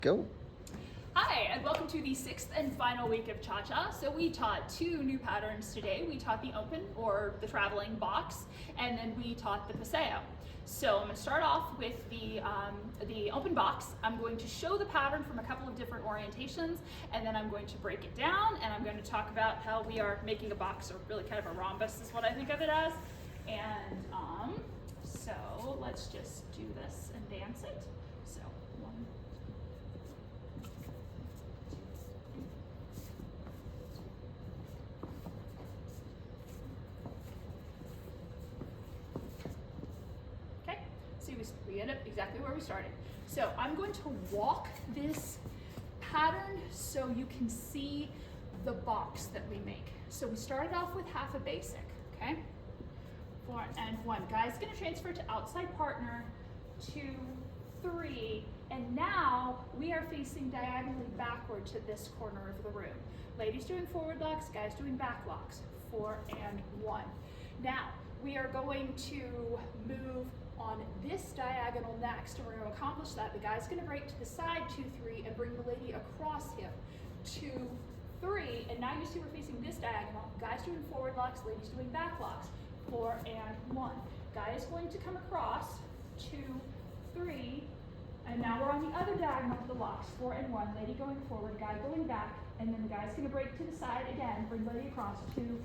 Go. Hi, and welcome to the sixth and final week of ChaCha. So we taught two new patterns today. We taught the open, or the traveling box, and then we taught the paseo. So I'm going to start off with the open box. I'm going to show the pattern from a couple of different orientations, and then I'm going to break it down, and I'm going to talk about how we are making a box, or really kind of a rhombus is what I think of it as. And so let's just do this and dance it. So one, okay, see, we end up exactly where we started. So I'm going to walk this pattern so you can see the box that we make. So we started off with half a basic, okay? 4 and 1. Guy's gonna transfer to outside partner, 2, 3, and now we are facing diagonally backward to this corner of the room. Ladies doing forward locks, guys doing back locks, 4 and 1. Now, we are going to move on this diagonal next, and we're going to accomplish that. The guy's going to break to the side, 2, 3, and bring the lady across him, 2, 3, and now you see we're facing this diagonal. Guys doing forward locks, ladies doing back locks, 4 and 1. Guy is going to come across, 2, 3, and now we're on the other diagonal of the locks, 4 and 1. Lady going forward, guy going back, and then the guy's going to break to the side again, bring lady across, 2,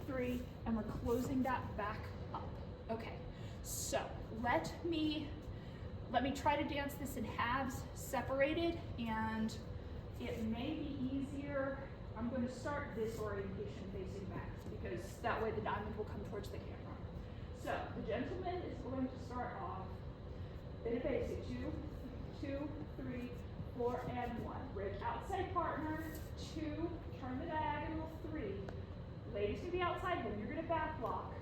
3, and we're closing that back up. Okay, so let me try to dance this in halves, separated, and it may be easier. I'm going to start this orientation facing back because that way the diamond will come towards the camera. So the gentleman is going to start off in a basic 2, 3, 4, and 1. Bridge outside partner, 2, turn the diagonal, 3. Ladies to the outside him, you're going to back lock,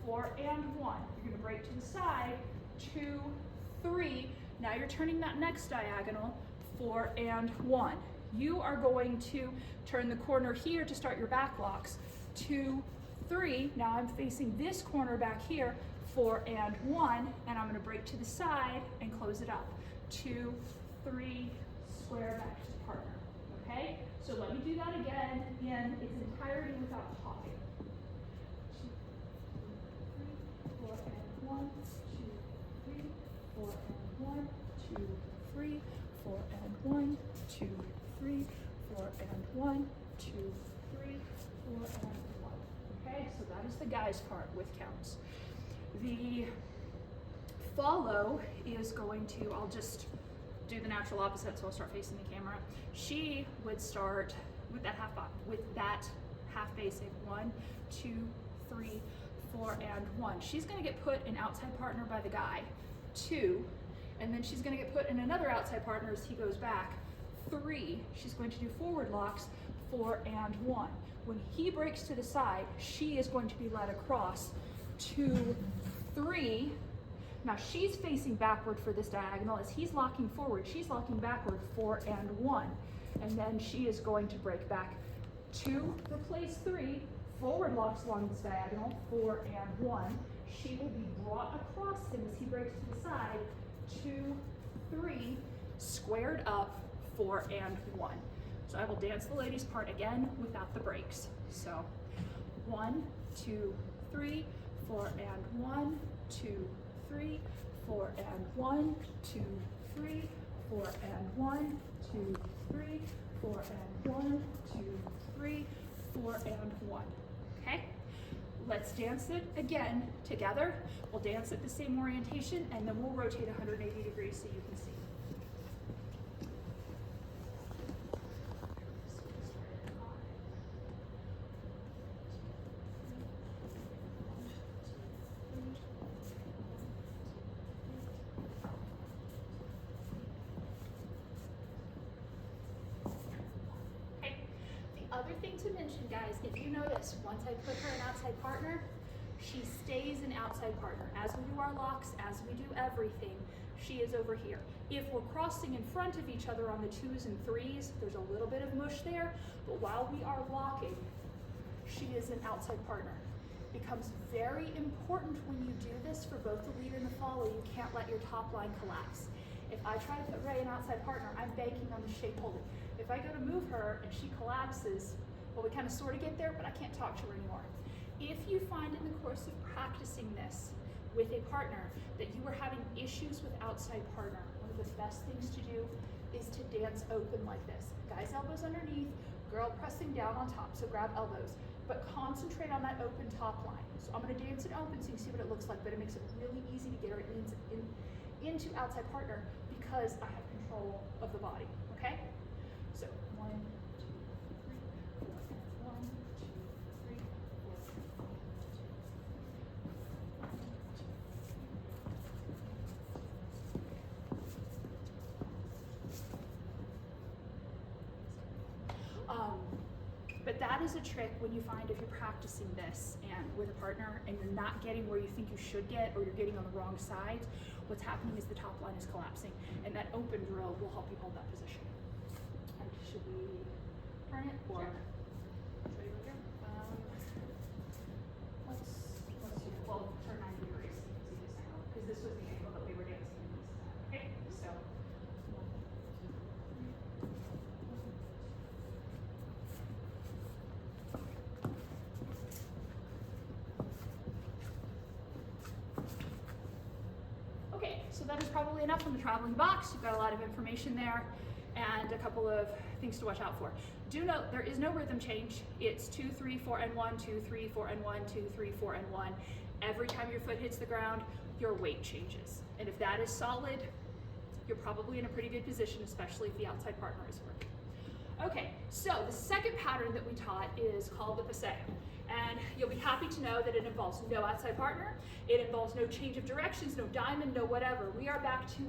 4 and 1. You're going to break to the side, 2, 3. Now you're turning that next diagonal, 4 and 1. You are going to turn the corner here to start your back locks, 2, 3. Now I'm facing this corner back here, 4 and 1, and I'm going to break to the side and close it up, 2, 3, square back to partner. Okay, so let me do that again in its entirety without talking. 2, 3, 4 and 1, 2, 3, 4 and 1, 2, 3, 4 and 1, 2, 3, 4 and 1, 2, 3, 4 and 1. Okay, so that is the guy's part with counts. The follow is going to, I'll just do the natural opposite, so I'll start facing the camera. She would start with that half basic, 1, 2, 3, 4, and 1. She's going to get put in outside partner by the guy, 2, and then she's going to get put in another outside partner as he goes back, 3. She's going to do forward locks, 4 and 1. When he breaks to the side, she is going to be led across, 2, 3. Now she's facing backward for this diagonal. As he's locking forward, she's locking backward, 4 and 1. And then she is going to break back 2, replace 3, forward locks along this diagonal, 4 and 1. She will be brought across him as he breaks to the side, 2, 3, squared up, 4 and 1. So I will dance the lady's part again without the breaks. So 1, 2, 3, 4 and 1, 2, 3, 4 and 1, 2, 3, 4 and 1, 2, 3, 4 and 1, 2, 3, 4 and 1. Okay? Let's dance it again together. We'll dance it the same orientation, and then we'll rotate 180 degrees so you can see. Other thing to mention, guys, if you notice, once I put her in outside partner, she stays in outside partner. As we do our locks, as we do everything, she is over here. If we're crossing in front of each other on the 2s and 3s, there's a little bit of mush there, but while we are locking, she is an outside partner. It becomes very important when you do this for both the lead and the follow. You can't let your top line collapse. If I try to put Ray an outside partner, I'm banking on the shape holding. If I go to move her and she collapses, well, we kind of sort of get there, but I can't talk to her anymore. If you find in the course of practicing this with a partner that you are having issues with outside partner, one of the best things to do is to dance open like this. Guys, elbows underneath, girl pressing down on top, so grab elbows, but concentrate on that open top line. So I'm gonna dance it open so you can see what it looks like, but it makes it really easy to get her into outside partner because I have control of the body, okay? So 1, 2, 3, 4, 1, 2, 3, 4, 1, 2. But that is a trick when you find if you're practicing this and with a partner and you're not getting where you think you should get, or you're getting on the wrong side, what's happening is the top line is collapsing, and that open drill will help you hold that position. And should we turn it or? Sure. Should we go here? Let's do, well, turn 90 degrees so you can see this angle, because this was the angle that we were dancing in this time. Okay, so. So that is probably enough on the traveling box. You've got a lot of information there and a couple of things to watch out for. Do note there is no rhythm change. It's 2, 3, 4, and 1, 2, 3, 4, and 1, 2, 3, 4, and 1. Every time your foot hits the ground, your weight changes. And if that is solid, you're probably in a pretty good position, especially if the outside partner is working. Okay, so the second pattern that we taught is called the paseo. And you'll be happy to know that it involves no outside partner, it involves no change of directions, no diamond, no whatever. We are back to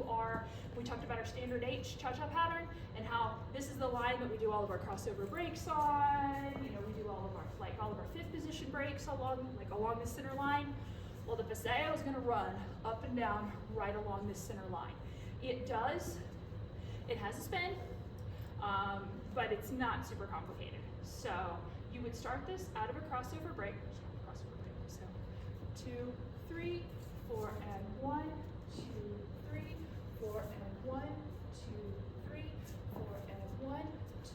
we talked about our standard H ChaCha pattern and how this is the line that we do all of our crossover breaks on, we do all of our fifth position breaks along the center line. Well, the paseo is gonna run up and down right along this center line. It has a spin, but it's not super complicated. So you would start this out of a crossover break. So 2, 3, 4, and 1, 2, 3, 4, and 1, 2, 3, 4, and 1, 2,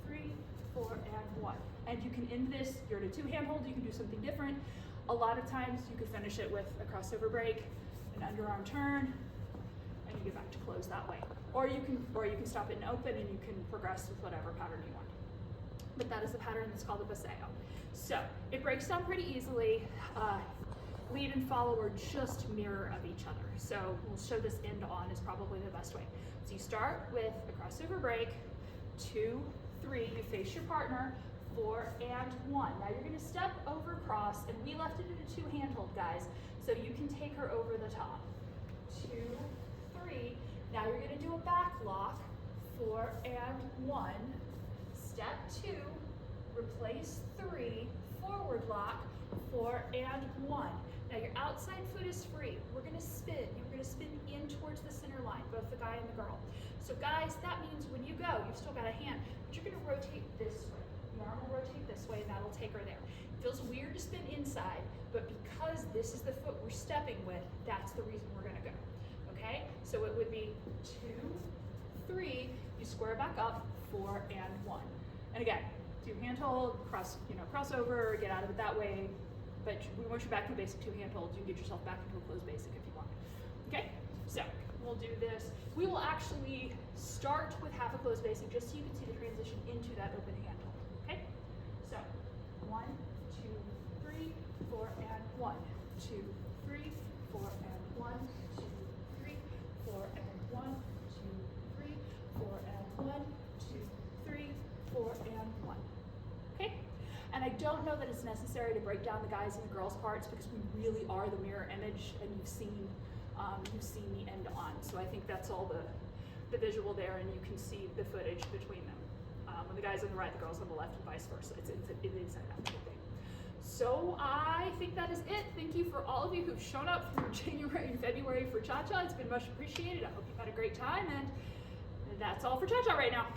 3, 4, and 1. And you can end this, you're in a 2-hand hold, you can do something different. A lot of times you could finish it with a crossover break, an underarm turn, and you get back to close that way. Or you can stop it in open and you can progress with whatever pattern you want. But that is the pattern that's called the paseo. So it breaks down pretty easily. Lead and follow are just mirror of each other. So we'll show this end on is probably the best way. So you start with a crossover break, 2, 3, you face your partner, 4, and 1. Now you're gonna step over cross, and we left it in a 2-hand hold, guys, so you can take her over the top. 2, 3, now you're gonna do a back lock, 4, and 1. Step 2, replace 3, forward lock, 4, and 1. Now your outside foot is free. We're gonna spin. You're gonna spin in towards the center line, both the guy and the girl. So guys, that means when you go, you've still got a hand, but you're gonna rotate this way. The arm will rotate this way, and that'll take her there. It feels weird to spin inside, but because this is the foot we're stepping with, that's the reason we're gonna go, okay? So it would be 2, 3, you square back up, 4, and 1. And again, 2-hand hold, crossover, get out of it that way. But once you're back to a basic 2-hand hold, you can get yourself back into a closed basic if you want. Okay, so we'll do this. We will actually start with half a closed basic just so you can see the transition into that open hand hold. Okay, so 1, 2, 3, 4, and 1, 2, 3, 4, and 1, 2, 3, 4, and 1, 2, 3, 4, and 1, 2, 3, 4, and 1. Okay? And I don't know that it's necessary to break down the guys and the girls parts because we really are the mirror image, and you've seen the end on. So I think that's all the visual there, and you can see the footage between them. When the guys on the right, the girls on the left, and vice versa. It's inside out thing. So I think that is it. Thank you for all of you who've shown up through January and February for ChaCha. It's been much appreciated. I hope you've had a great time, and that's all for ChaCha right now.